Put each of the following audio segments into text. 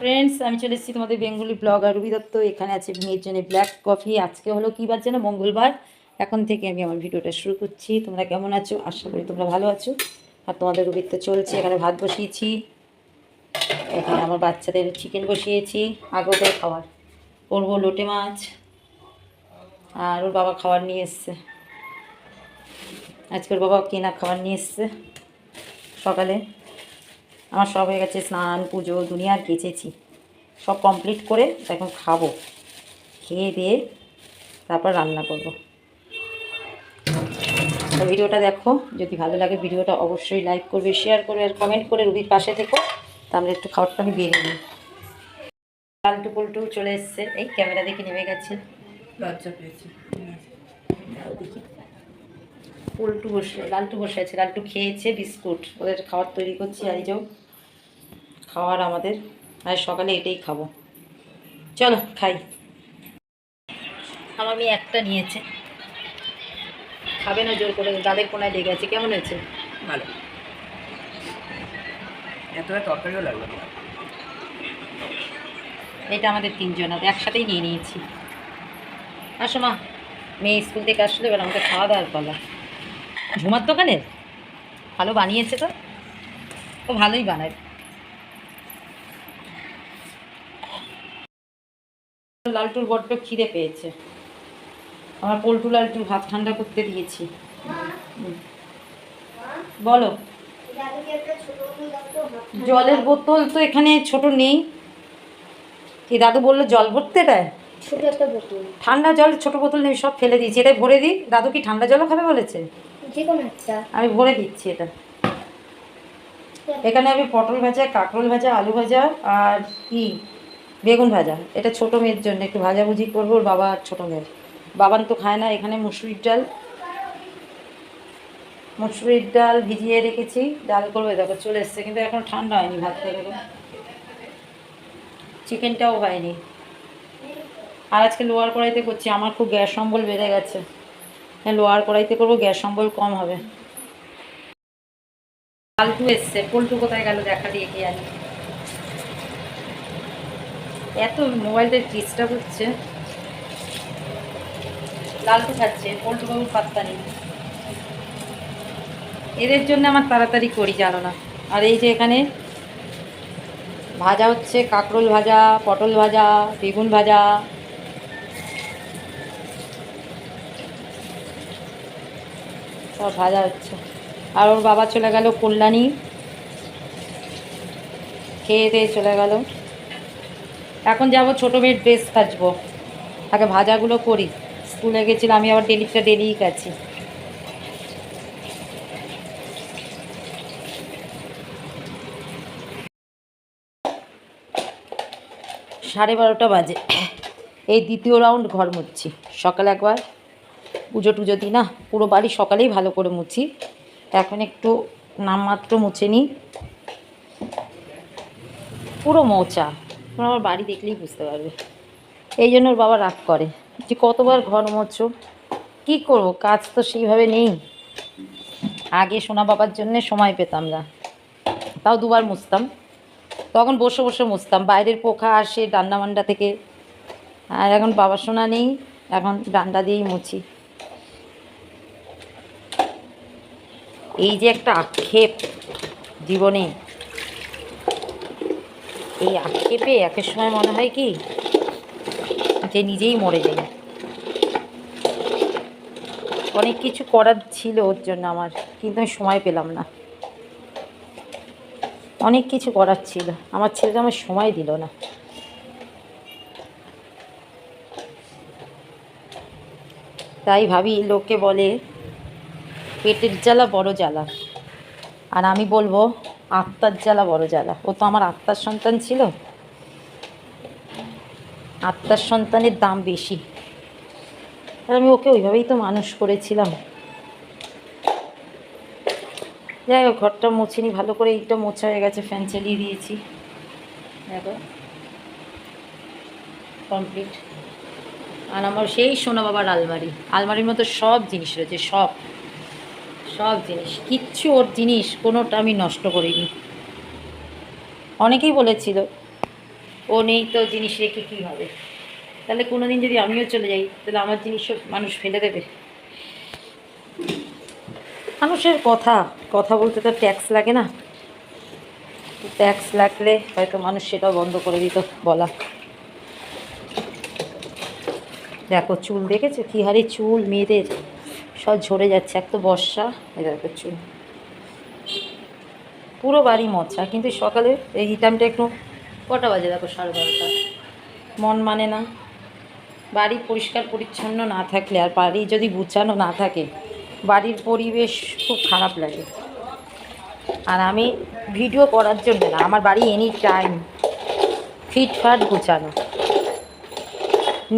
Friends, আমি চলে এসেছি তোমাদের বেঙ্গলি ব্লগার রুবি দত্ত। এখানে আছে মেয়ের জন্য ব্ল্যাক কফি। আজকে হলো কী বার যেন, মঙ্গলবার। এখন থেকে আমি আমার ভিডিওটা শুরু করছি। তোমরা কেমন আছো? আশা করি তোমরা ভালো আছো। আর তোমাদের রুবির তো চলছে। এখানে ভাত বসিয়েছি, এখানে আমার বাচ্চাদের চিকেন বসিয়েছি আগতে খাওয়ার। করবো লোটে মাছ, আর ওর বাবা খাবার নিয়ে এসছে। আজকে ওর বাবা কেনা খাবার নিয়ে এসছে সকালে। আমার সব হয়ে গেছে, স্নান পুজো দুনিয়ার কেচেছি, সব কমপ্লিট করে এখন খাবো। খেয়ে দিয়ে তারপর রান্না করব। তো ভিডিওটা দেখো, যদি ভালো লাগে ভিডিওটা অবশ্যই লাইক করবে, শেয়ার করবে আর কমেন্ট করে রুবির পাশে থেকো। তা আমরা একটু খাবারটা আমি বেরিয়ে নিই। লালটু পল্টু চলে এসছে, এই ক্যামেরা দেখে নেমে গেছে, লজ্জা পেয়েছে। দেখি লালটু বসে আছে, লালটু খেয়েছে বিস্কুট, ওদের খাবার তৈরি করছি। আর যাও খাওয়ার আমাদের, আর সকালে এটাই খাবো। চলো খাই। আমার মেয়ে একটা নিয়েছে, খাবে না জোর করে, গালের কোনায় লেগে আছে। কেমন হয়েছে? ভালো। এতটা তরকারিও লাগলো না। এটা আমাদের তিনজনের একসাথেই নিয়ে নিয়েছি। আসো মা, মেয়ে স্কুল থেকে আসলে এবার আমাদের খাওয়া দাওয়ার পালা। ঝুমার দোকানের ভালো বানিয়েছে তো, ও ভালোই বানায়। লালটুর বড্ড খিদে পেয়েছে, আমার পল্টু লালটু ভাত ঠান্ডা করতে দিয়েছি। বলো। জলের বোতল তো এখানে ছোট নেই। কি দাদু বললো জল ভরতে? এটায় ছোট একটা বোতল, ঠান্ডা জল ছোট বোতল নেই, সব ফেলে দিয়েছি। এটাই ভরে দিই। দাদু কি ঠান্ডা জলও খাবে বলেছে? যে কোনো একটা আমি ভরে দিচ্ছি এটা। এখানে আমি পটল ভাজা, কাঁকরোল ভাজা, আলু ভাজা আর কি বেগুন ভাজা। এটা ছোটো মেয়ের জন্য একটু ভাজাভুজি করবো, ওর বাবা আর ছোটো মেয়ের। বাবান তো খায় না। এখানে মুসুরির ডাল ভিজিয়ে রেখেছি, ডাল করবে। দেখো চলে এসছে, কিন্তু এখন ঠান্ডা হয়নি ভাত করে। চিকেনটাও হয়নি। আর আজকে লোয়ার কড়াইতে করছি, আমার খুব গ্যাস অম্বল বেড়ে গেছে। হ্যাঁ, লোয়ার কড়াইতে করবো, গ্যাস অম্বল কম হবে। লালটু এসছে, পল্টু কোথায় গেল দেখা দিয়ে কি জানি। এত মোবাইলটা ডিস্টার্ব হচ্ছে। লালটু খাচ্ছে, পল্টু বাবুর পাত্তা নেই। এদের জন্য আমার তাড়াতাড়ি করি, জানো না। আর এই যে এখানে ভাজা হচ্ছে, কাঁকরোল ভাজা, পটল ভাজা, বেগুন ভাজা। সব ভাজা হচ্ছে। আর ওর বাবা চলে গেল কল্যাণী, খেয়ে দিয়ে চলে গেল। এখন যাব ছোটো মেয়ের ড্রেস কাচবো, আগে ভাজাগুলো করি। স্কুলে গেছিলাম, আমি আবার ডেলিই কাছি। 12:30 বাজে। এই দ্বিতীয় রাউন্ড ঘর মুছছি। সকালে একবার পুজো টুজো দিই না, পুরো বাড়ি সকালেই ভালো করে মুছি। এখন একটু নামমাত্র মুছে নিই। পুরো মোচা, তোমরা আমার বাড়ি দেখলেই বুঝতে পারবে। এই জন্য ওর বাবা রাগ করে যে কতবার ঘর মোছো। কী করব, কাজ তো সেইভাবে নেই। আগে সোনা বাবার জন্যে সময় পেতাম না, তাও 2বার মুছতাম। তখন বসে বসে মুছতাম, বাইরের পোকা আসে ডান্ডা মান্ডা থেকে। আর এখন বাবা সোনা নেই, এখন ডান্ডা দিয়েই মুছি। এই যে একটা আক্ষেপ জীবনে, এই আক্ষেপে একের সময় মনে হয় কি যে নিজেই মরে যাই। অনেক কিছু করার ছিল ওর জন্য আমার, কিন্তু আমি সময় পেলাম না। অনেক কিছু করার ছিল, আমার ছেলেটা আমার সময় দিল না। তাই ভাবি, লোকে বলে পেটের জ্বালা বড় জ্বালা, আর আমি বলবো আত্মার জ্বালা বড় জ্বালা। ও তো আমার আত্মার সন্তান ছিল, আত্মার সন্তানের দাম বেশি। আর আমি ওকে ওইভাবেই তো মানুষ করেছিলাম। যাই হোক, ঘরটা মুছিনি ভালো করে। এইটা মোছা হয়ে গেছে, ফ্যান চালিয়ে দিয়েছি, দেখো কমপ্লিট। আর আমার সেই সোনা বাবার আলমারির মতো সব জিনিস রয়েছে, সব জিনিস, কিচ্ছু ওর জিনিস কোনোটা আমি নষ্ট করিনি। অনেকেই বলেছিল ও নেই তো জিনিস রেখে কী হবে? তাহলে কোনো দিন যদি আমিও চলে যাই তাহলে আমার জিনিস সব মানুষ ফেলে দেবে? মানুষের কথা কথা বলতে তো ট্যাক্স লাগে না? ট্যাক্স লাগলে হয়তো মানুষ সেটাও বন্ধ করে দিত বলা। দেখো চুল দেখেছো কী হারে চুল মেয়েদের, সব ঝরে যাচ্ছে। এক তো বর্ষা, এই দেখো চুল পুরো বাড়ি মোছা, কিন্তু সকালে এই টাইমটা একটু, কটা বাজে দেখো 12:30, মন মানে না। বাড়ি পরিষ্কার পরিচ্ছন্ন না থাকলে আর বাড়ি যদি গুছানো না থাকে বাড়ির পরিবেশ খুব খারাপ লাগে। আর আমি ভিডিও করার জন্য না, আমার বাড়ি এনি টাইম ফিটফাট গোছানো।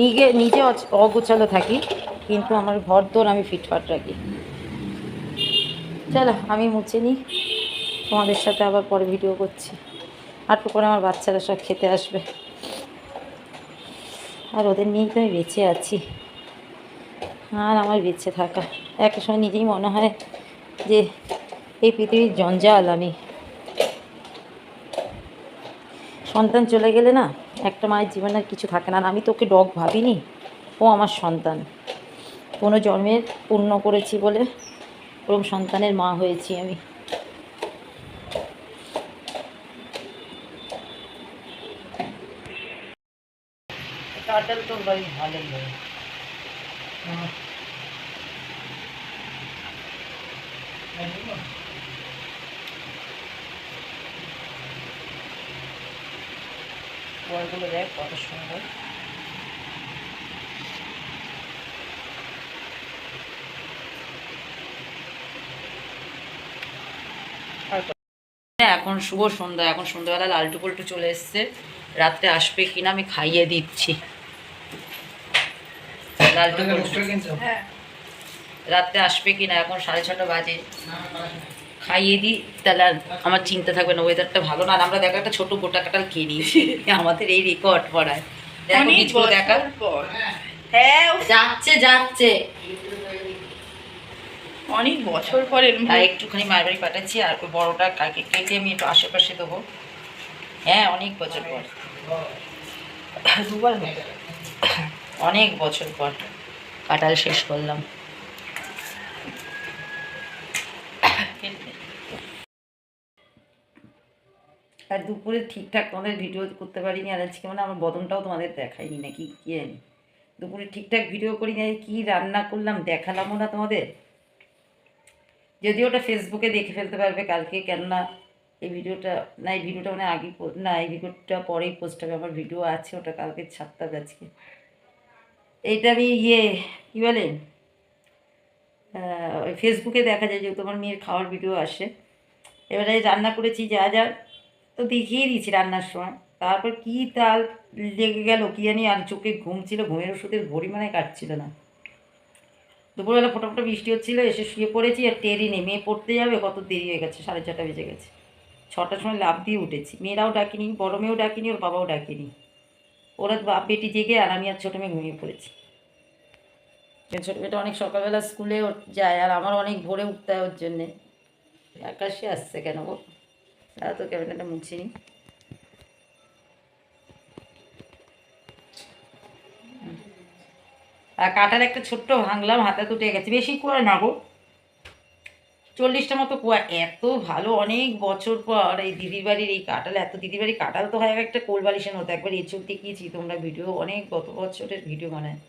নিজে নিজে অগোছালো থাকি, কিন্তু আমার ঘর দোর আমি ফিটফাট রাখি। চলো আমি মুছে নিই, তোমাদের সাথে আবার পরে ভিডিও করছি। আর একটু করে আমার বাচ্চারা সব খেতে আসবে, আর ওদের নিয়েই তো আমি বেঁচে আছি। আর আমার বেঁচে থাকা একটা সময় নিজেই মনে হয় যে এই পৃথিবীর জঞ্জাল আমি। সন্তান চলে গেলে না একটা মায়ের জীবনে আর কিছু থাকে না। আর আমি তোকে ডগ ভাবিনি, ও আমার সন্তান। কোনো জন্মের পূর্ণ করেছি বলে ওরকম সন্তানের মা হয়েছি আমি। কাটাল তো ভাই ভালোই হয়। বলগুলো দেখ কত সুন্দর। এখন শুভ সন্ধ্যা, এখন সন্ধ্যাবেলা লালটু পল্টু চলে এসছে, রাত্রে আসবে কিনা আমি খাইয়ে দিচ্ছি। লালটু পল্টু রাত্রে আসবে কিনা, এখন 6:30 বাজে, খাইয়ে দিই তাহলে আর আমার চিন্তা থাকবে না। ওয়েদারটা ভালো না, আর আমরা দেখো একটা ছোট গোটা কাটাল খেয়ে নিয়েছি আমাদের এই রেকর্ড পড়ায়। দেখো বীজগুলো দেখা, হ্যাঁ যাচ্ছে যাচ্ছে অনেক বছর পরে আর একটুখানি মায়ের বাড়ি পাঠাচ্ছি। আর ওই বড়োটা কাকে কেটে আমি একটু আশেপাশে দেবো। হ্যাঁ অনেক বছর পর, দুবার হয়ে গেল, অনেক বছর পর কাঁঠাল শেষ করলাম। আর দুপুরে ঠিকঠাক তোমাদের ভিডিও করতে পারিনি, আর আজকে মানে আমার বদনটাও তোমাদের দেখাইনি নাকি কি জানি। দুপুরে ঠিকঠাক ভিডিও করি না, কী রান্না করলাম দেখালামও না তোমাদের। যদিও ওটা ফেসবুকে দেখে ফেলতে পারবে কালকে, কেননা এই ভিডিওটা না, এই ভিডিওটা মানে আগে না, এই ভিডিওটা পরেই পোস্ট হবে। আমার ভিডিও আছে, ওটা কালকে ছাড়তে হবে আজকে। এইটা আমি কী বলে, ওই ফেসবুকে দেখা যায় যেহেতু আমার মেয়ের খাওয়ার ভিডিও আসে। এবারে রান্না করেছি যা যা তো দেখিয়ে দিয়েছি রান্নার সময়, তারপর কী তাল লেগে গেল কী জানি, আর চোখে ঘুম ছিল, ঘুমের ওষুধের ঘড়ি মানে কাটছিল না। দুপুরবেলা ফোটাফোটা বৃষ্টি হচ্ছিলো, এসে শুয়ে পড়েছি, আর টেরই নেই মেয়ে পড়তে যাবে, কত দেরি হয়ে গেছে, 4:30 বেজে গেছে। 6টার সময় লাফ দিয়ে উঠেছি, মেয়েরাও ডাকিনি, বড় মেয়েও ডাকিনি, ওর বাবাও ডাকিনি, ওরা বাপ বেটি জেগে, আর আমি আর ছোটো মেয়ে ঘুমিয়ে পড়েছি। ছোটো মেয়েটা অনেক সকালবেলা স্কুলে যায়, আর আমার অনেক ভোরে উঠতে হয় ওর জন্যে। আকাশে আসছে কেন গো, তারা তো ক্যামেরাটা মুছিনি। আর কাটার একটা ছোট্ট ভাঙলাম, হাতে উঠে গেছে, বেশি কুয়া না গো, 40টা মতো কুয়া। এত ভালো, অনেক বছর পর এই দিদির বাড়ির এই কাঁঠাল, এত দিদির বাড়ির কাঁঠাল তো হয় একটা কোলবালিশের মতো। একবার এঁচড় দেখিয়েছি তোমরা ভিডিও, অনেক গত বছরের ভিডিও মনে হয়,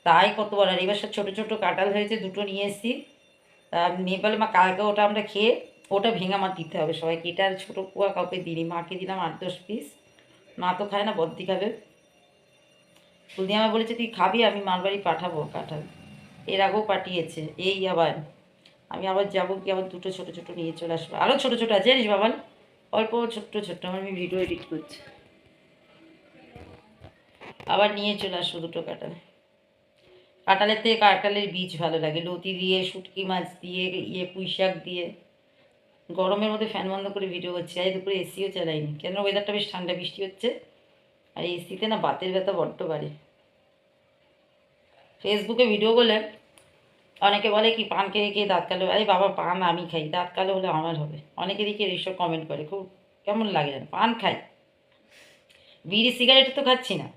তাই কতবার। আর এবার সব ছোটো ছোটো কাঁঠাল হয়েছে, দুটো নিয়ে এসেছি। তা মেয়ে বলে মা কালকে ওটা আমরা খেয়ে ওটা ভেঙে আমার দিতে হবে সবাইকে। এটা আর ছোটো কুয়া কাউকে দিইনি, মাকে দিলাম 8-10 পিস, মা তো খায় না, বদ্দি খাবে। কুলদি আমার বলেছে তুই খাবি, আমি মার বাড়ি পাঠাবো কাঁঠাল, এর আগেও পাঠিয়েছে। এই আবার আমি আবার যাবো, কি আবার দুটো ছোটো ছোটো নিয়ে চলে আসবো। আরও ছোটো ছোটো আছে জানিস বাবান, অল্প ছোট্ট ছোট্ট, আমার আমি ভিডিও এডিট করছি, আবার নিয়ে চলে আসবো দুটো কাঁঠাল। কাঁঠালের থেকে কাঁঠালের বীজ ভালো লাগে, লতি দিয়ে, শুটকি মাছ দিয়ে, পুঁই শাক দিয়ে। গরমের মধ্যে ফ্যান বন্ধ করে ভিডিও করছি, আজ দুপুরে এসিও চালাইনি, কেন ওয়েদারটা বেশ ঠান্ডা, বৃষ্টি হচ্ছে, আর এসিতে না বাতের ব্যথা বড্ড বাড়ে। ফেসবুকে ভিডিও করলে অনেকে বলে কি পান খেয়ে খেয়ে দাঁত কালো, আরে বাবা পান আমি খাই, দাঁত কালো হলে আমার হবে। অনেকে দেখি এইসব কমেন্ট করে, খুব কেমন লাগে, পান খাই। বিড়ি সিগারেট তো খাচ্ছি না,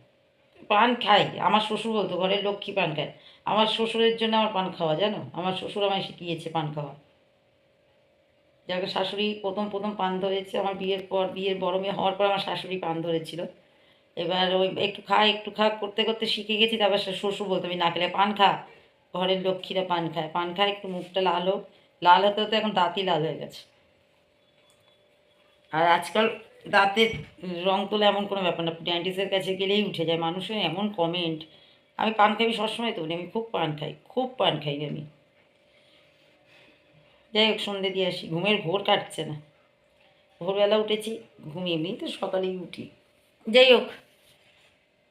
পান খাই। আমার শ্বশুর বলতো ঘরের লক্ষ্মী পান খায়। আমার শ্বশুরের জন্য আমার পান খাওয়া, জানো, আমার শ্বশুর আমায় শিখিয়েছে পান খাওয়া। যাকে শাশুড়ি প্রথম প্রথম পান ধরেছে আমার বিয়ের পর, বিয়ের বড় মেয়ে হওয়ার পর আমার শাশুড়ি পান ধরেছিল। এবার ওই একটু খা করতে করতে শিখে গেছি। তারপর শ্বশুর বলতো আমি না খেলে পান খা, ঘরের লক্ষ্মীরা পান খায়, পান খায় একটু মুখটা লাল হোক। লাল হতে হতে এখন দাঁতই লাল হয়ে গেছে। আর আজকাল দাঁতের রং তোলা এমন কোনো ব্যাপার না, ডেন্টিস্টের কাছে গেলেই উঠে যায়। মানুষের এমন কমেন্ট। আমি পান খাই সবসময় তো বলি, আমি খুব পান খাই, খুব পান খাই আমি। যাই হোক, সন্ধে দিয়ে আসি, ঘুমের ঘোর কাটছে না। ভোরবেলা উঠেছি, ঘুমিয়ে এমনি তো সকালেই উঠি। যাই হোক,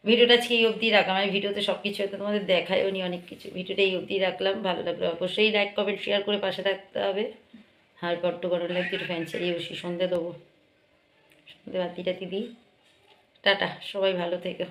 ভিডিওটা আজকে এই অবধি রাখলাম। আমি ভিডিওতে সব কিছু হয়তো তোমাদের দেখায়ও নি, অনেক কিছু। ভিডিওটা এই অবধি রাখলাম। ভালো লাগলো অবশ্যই লাইক কমেন্ট শেয়ার করে পাশে থাকতে হবে। আর বড্ড গরম লাগছে, একটু ফ্যান চালিয়ে বসি, সন্ধে দেবো, সন্ধে বাতি টাতি দিই। টাটা, সবাই ভালো থেকো।